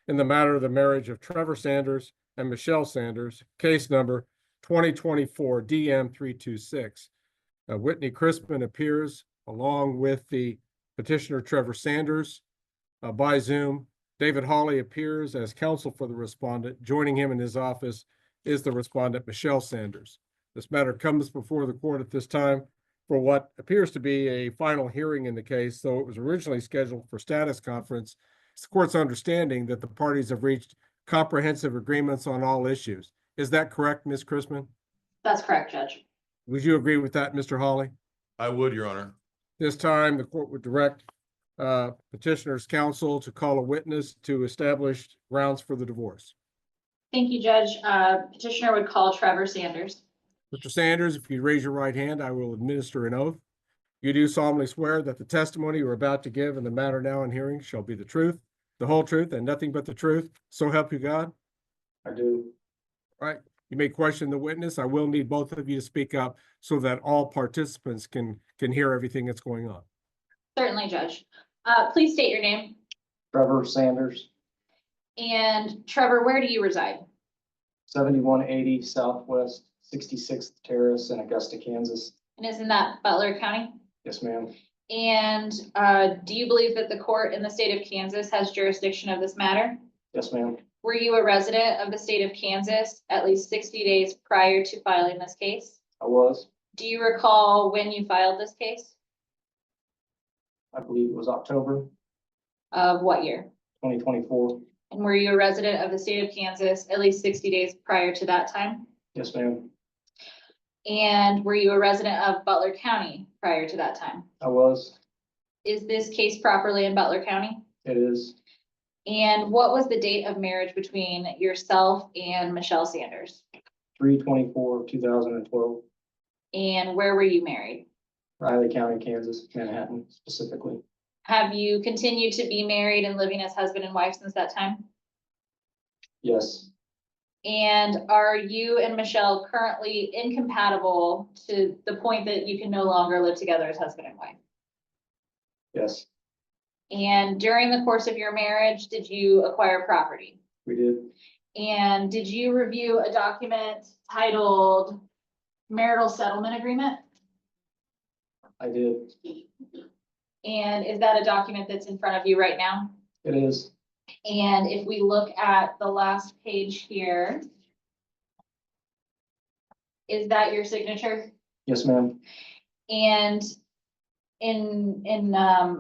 in the matter of the marriage of Trevor Sanders and Michelle Sanders, case number 2024 DM 326. Whitney Crispin appears along with the petitioner Trevor Sanders by Zoom. David Hawley appears as counsel for the respondent. Joining him in his office is the respondent Michelle Sanders. This matter comes before the court at this time for what appears to be a final hearing in the case, though it was originally scheduled for status conference. It's the court's understanding that the parties have reached comprehensive agreements on all issues. Is that correct, Ms. Crispin? That's correct, Judge. Would you agree with that, Mr. Hawley? I would, Your Honor. This time, the court would direct petitioner's counsel to call a witness to establish grounds for the divorce. Thank you, Judge. Petitioner would call Trevor Sanders. Mr. Sanders, if you raise your right hand, I will administer an oath. You do solemnly swear that the testimony you are about to give in the matter now in hearing shall be the truth, the whole truth, and nothing but the truth. So help you God? I do. All right. You may question the witness. I will need both of you to speak up so that all participants can hear everything that's going on. Certainly, Judge. Please state your name. Trevor Sanders, And Trevor, where do you reside? 7180 Southwest 66th Terrace in Augusta, Kansas. And isn't that Butler County? Yes, ma'am. And do you believe that the court in the state of Kansas has jurisdiction of this matter? Yes, ma'am. Were you a resident of the state of Kansas at least 60 days prior to filing this case? I was. Do you recall when you filed this case? I believe it was October Of what year? 2024. And were you a resident of the state of Kansas at least 60 days prior to that time? Yes, ma'am. And were you a resident of Butler County prior to that time? I was. Is this case properly in Butler County? It is. And what was the date of marriage between yourself and Michelle Sanders? 3/24/2012. And where were you married? Riley County, Kansas, Manhattan specifically. Have you continued to be married and living as husband and wife since that time? Yes. And are you and Michelle currently incompatible to the point that you can no longer live together as husband and wife? Yes, And during the course of your marriage, did you acquire property? we did. And did you review a document titled Marital Settlement Agreement? I did. And is that a document that's in front of you right now? It is. And if we look at the last page here, is that your signature? Yes, ma'am. And in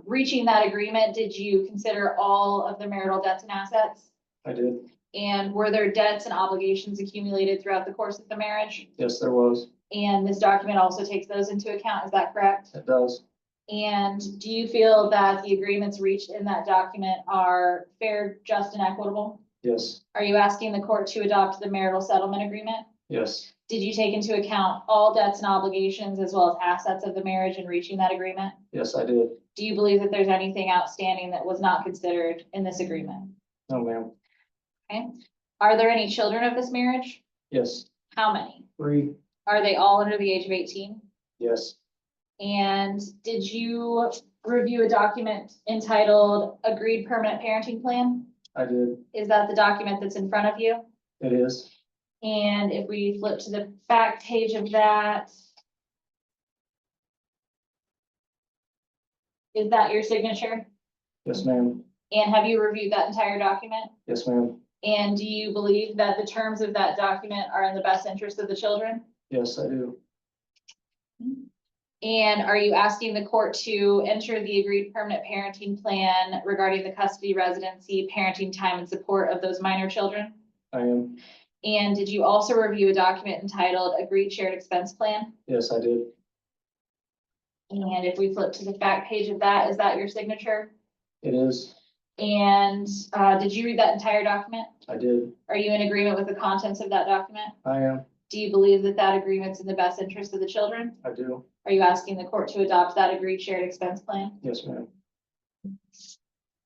reaching that agreement, did you consider all of the marital debts and assets? I did. And were there debts and obligations accumulated throughout the course of the marriage? Yes, there was. And this document also takes those into account, is that correct? It does. And do you feel that the agreements reached in that document are fair, just, and equitable? Yes. Are you asking the court to adopt the marital settlement agreement? Yes. Did you take into account all debts and obligations as well as assets of the marriage in reaching that agreement? Yes, I did. Do you believe that there's anything outstanding that was not considered in this agreement? No, ma'am. Okay. Are there any children of this marriage? Yes. How many? 3. Are they all under the age of 18? Yes. And did you review a document entitled Agreed Permanent Parenting Plan? I did. Is that the document that's in front of you? It is. And if we flip to the back page of that, is that your signature? Yes, ma'am. And have you reviewed that entire document? Yes, ma'am. And do you believe that the terms of that document are in the best interest of the children? Yes, I do. And are you asking the court to enter the agreed permanent parenting plan regarding the custody, residency, parenting time, and support of those minor children? I am. And did you also review a document entitled Agreed Shared Expense Plan? Yes, I did. And if we flip to the back page of that, is that your signature? It is. And did you read that entire document? I did. Are you in agreement with the contents of that document? I am. Do you believe that that agreement's in the best interest of the children? I do. Are you asking the court to adopt that agreed shared expense plan? Yes, ma'am.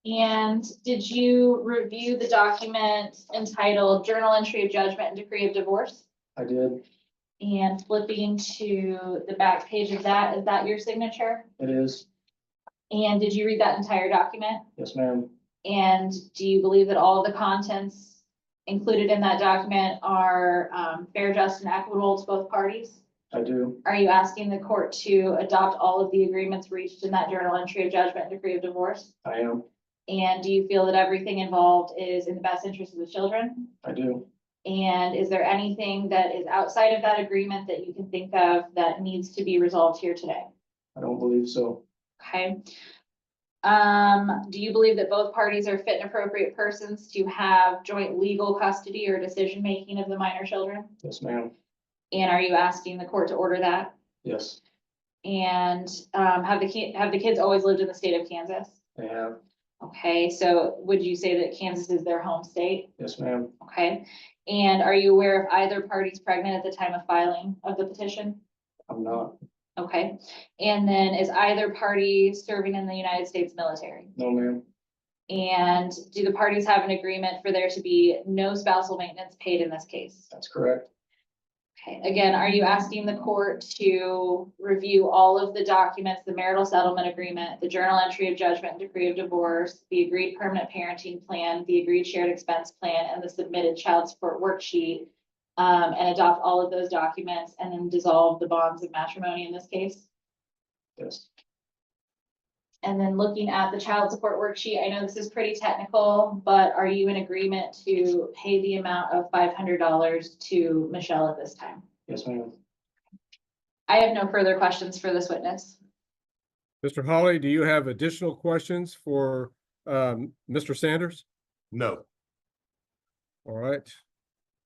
And did you review the document entitled Journal Entry of Judgment and Decree of Divorce? I did. And flipping to the back page of that, is that your signature? It is. And did you read that entire document? Yes, ma'am. And do you believe that all of the contents included in that document are fair, just, and equitable to both parties? I do. Are you asking the court to adopt all of the agreements reached in that journal entry of judgment and decree of divorce? I am. And do you feel that everything involved is in the best interest of the children? I do. And is there anything that is outside of that agreement that you can think of that needs to be resolved here today? I don't believe so. Okay. Do you believe that both parties are fit and appropriate persons to have joint legal custody or decision-making of the minor children? Yes, ma'am. And are you asking the court to order that? Yes, And, have the kids always lived in the state of Kansas? they have. Okay, so would you say that Kansas is their home state? Yes, ma'am. Okay, and are you aware if either party's pregnant at the time of filing of the petition? I'm not. Okay, and then is either party serving in the United States military? No, ma'am. And do the parties have an agreement for there to be no spousal maintenance paid in this case? That's correct. Okay, again, are you asking the court to review all of the documents, the marital settlement agreement, the journal entry of judgment and decree of divorce, the agreed permanent parenting plan, the agreed shared expense plan, and the submitted child support worksheet, and adopt all of those documents and then dissolve the bonds of matrimony in this case? Yes. And then looking at the child support worksheet, I know this is pretty technical, but are you in agreement to pay the amount of $500 to Michelle at this time? Yes, ma'am. I have no further questions for this witness. Mr. Hawley, do you have additional questions for Mr. Sanders? No. All right.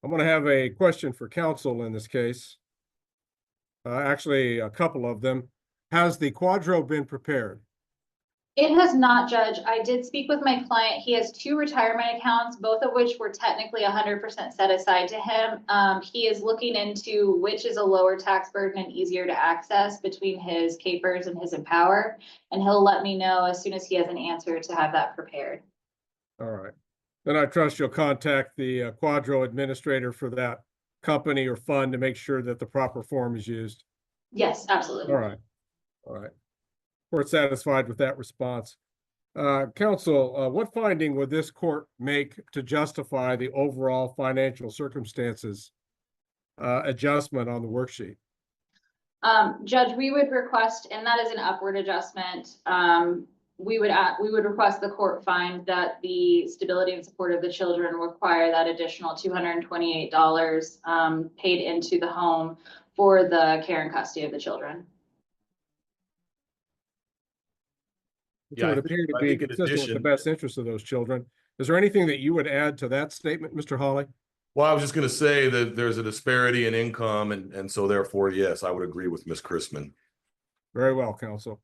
I'm going to have a question for counsel in this case. Actually, a couple of them. Has the quadro been prepared? It has not, Judge. I did speak with my client. He has 2 retirement accounts, both of which were technically 100% set aside to him. He is looking into which is a lower tax burden and easier to access between his capers and his Empower. And he'll let me know as soon as he has an answer to have that prepared. All right. Then I trust you'll contact the quadro administrator for that company or fund to make sure that the proper form is used. Yes, absolutely. All right. All right. Court satisfied with that response. Counsel, what finding would this court make to justify the overall financial circumstances adjustment on the worksheet? Judge, we would request, and that is an upward adjustment. We would request the court find that the stability and support of the children require that additional $228 paid into the home for the care and custody of the children. Which Yeah, would I appear to think be in consistent with the addition- best interest of those children. Is there anything that you would add to that statement, Mr. Hawley? Well, I was just going to say that there's a disparity in income, and so therefore, yes, I would agree with Ms. Chrisman. Very well, counsel.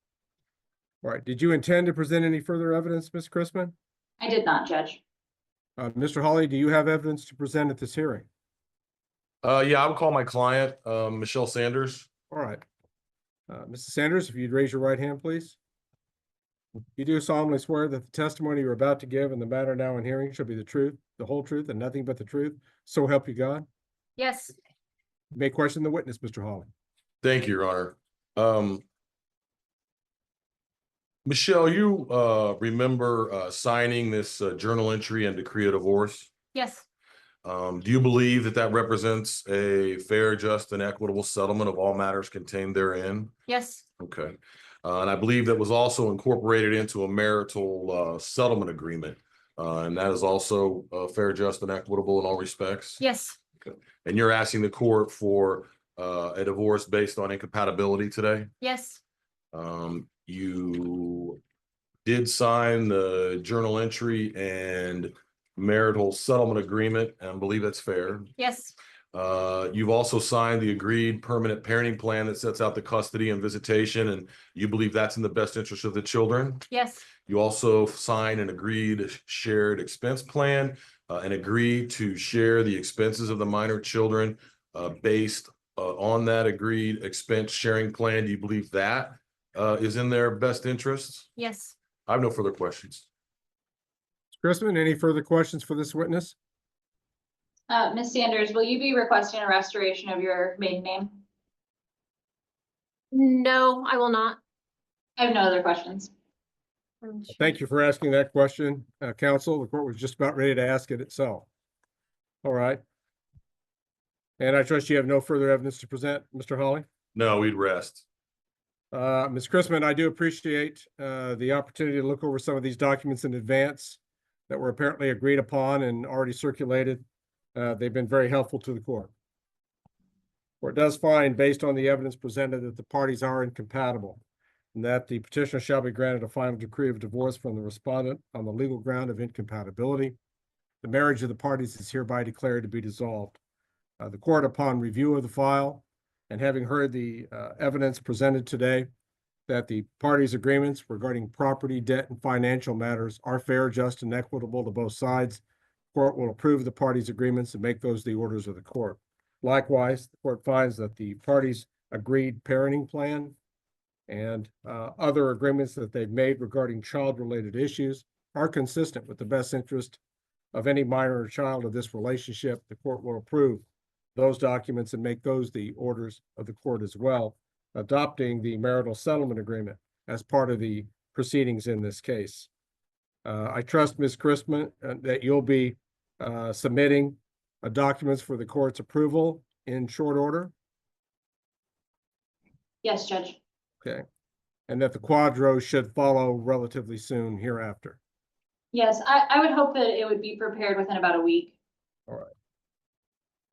All right. Did you intend to present any further evidence, Ms. Chrisman? I did not, Judge. Mr. Hawley, do you have evidence to present at this hearing? Yeah, I would call my client, Michelle Sanders. All right. Mrs. Sanders, if you'd raise your right hand, please. You do solemnly swear that the testimony you're about to give in the matter now in hearing shall be the truth, the whole truth, and nothing but the truth. So help you God. Yes. You may question the witness, Mr. Hawley. Thank you, Your Honor. Michelle, you remember signing this journal entry and decree of divorce? Yes. Do you believe that that represents a fair, just, and equitable settlement of all matters contained therein? Yes. Okay. And I believe that was also incorporated into a marital settlement agreement. And that is also fair, just, and equitable in all respects? Yes. And you're asking the court for a divorce based on incompatibility today? Yes. You did sign the journal entry and marital settlement agreement, and I believe that's fair. Yes. You've also signed the agreed permanent parenting plan that sets out the custody and visitation, and you believe that's in the best interest of the children. Yes. You also sign an agreed shared expense plan and agree to share the expenses of the minor children based on that agreed expense sharing plan. Do you believe that is in their best interests? Yes. I have no further questions. Chrisman, any further questions for this witness? Ms. Sanders, will you be requesting a restoration of your maiden name? No, I will not. I have no other questions. Thank you for asking that question, counsel. The court was just about ready to ask it itself. All right. And I trust you have no further evidence to present, Mr. Hawley. No, we'd rest. Ms. Chrisman, I do appreciate the opportunity to look over some of these documents in advance that were apparently agreed upon and already circulated. They've been very helpful to the court. Court does find, based on the evidence presented, that the parties are incompatible and that the petitioner shall be granted a final decree of divorce from the respondent on the legal ground of incompatibility. The marriage of the parties is hereby declared to be dissolved. The court, upon review of the file and having heard the evidence presented today, that the parties' agreements regarding property, debt, and financial matters are fair, just, and equitable to both sides, the court will approve the parties' agreements and make those the orders of the court. Likewise, the court finds that the parties' agreed parenting plan and other agreements that they've made regarding child-related issues are consistent with the best interest of any minor or child of this relationship. The court will approve those documents and make those the orders of the court as well, adopting the marital settlement agreement as part of the proceedings in this case. I trust, Ms. Chrisman, that you'll be submitting documents for the court's approval in short order. Yes, Judge. Okay. And that the quadro should follow relatively soon hereafter. Yes, I would hope that it would be prepared within about a week. All right.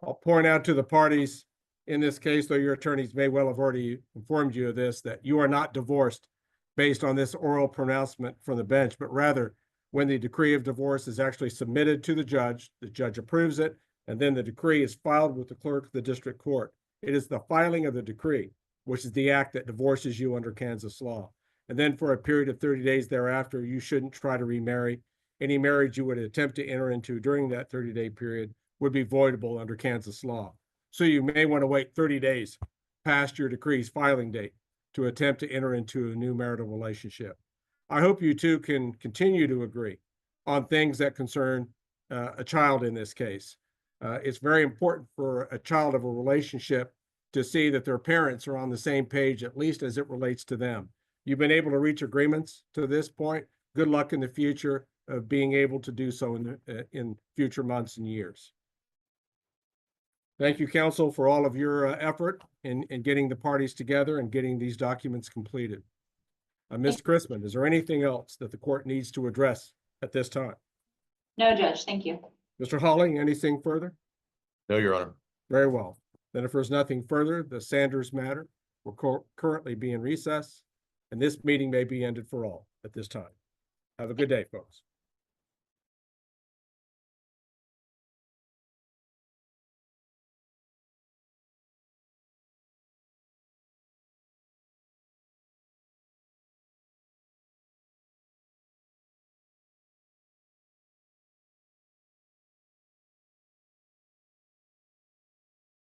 I'll point out to the parties in this case, though your attorneys may well have already informed you of this, that you are not divorced based on this oral pronouncement from the bench, but rather when the decree of divorce is actually submitted to the judge approves it, and then the decree is filed with the clerk of the district court. It is the filing of the decree, which is the act that divorces you under Kansas law. And then for a period of 30 days thereafter, you shouldn't try to remarry. Any marriage you would attempt to enter into during that 30-day period would be voidable under Kansas law. So you may want to wait 30 days past your decree's filing date to attempt to enter into a new marital relationship. I hope you two can continue to agree on things that concern a child in this case. It's very important for a child of a relationship to see that their parents are on the same page, at least as it relates to them. You've been able to reach agreements to this point. Good luck in the future of being able to do so in future months and years. Thank you, counsel, for all of your effort in getting the parties together and getting these documents completed. Ms. Chrisman, is there anything else that the court needs to address at this time? No, Judge, thank you. Mr. Hawley, anything further? No, Your Honor. Very well. Then if there's nothing further, the Sanders matter will currently be in recess, and this meeting may be ended for all at this time. Have a good day, folks.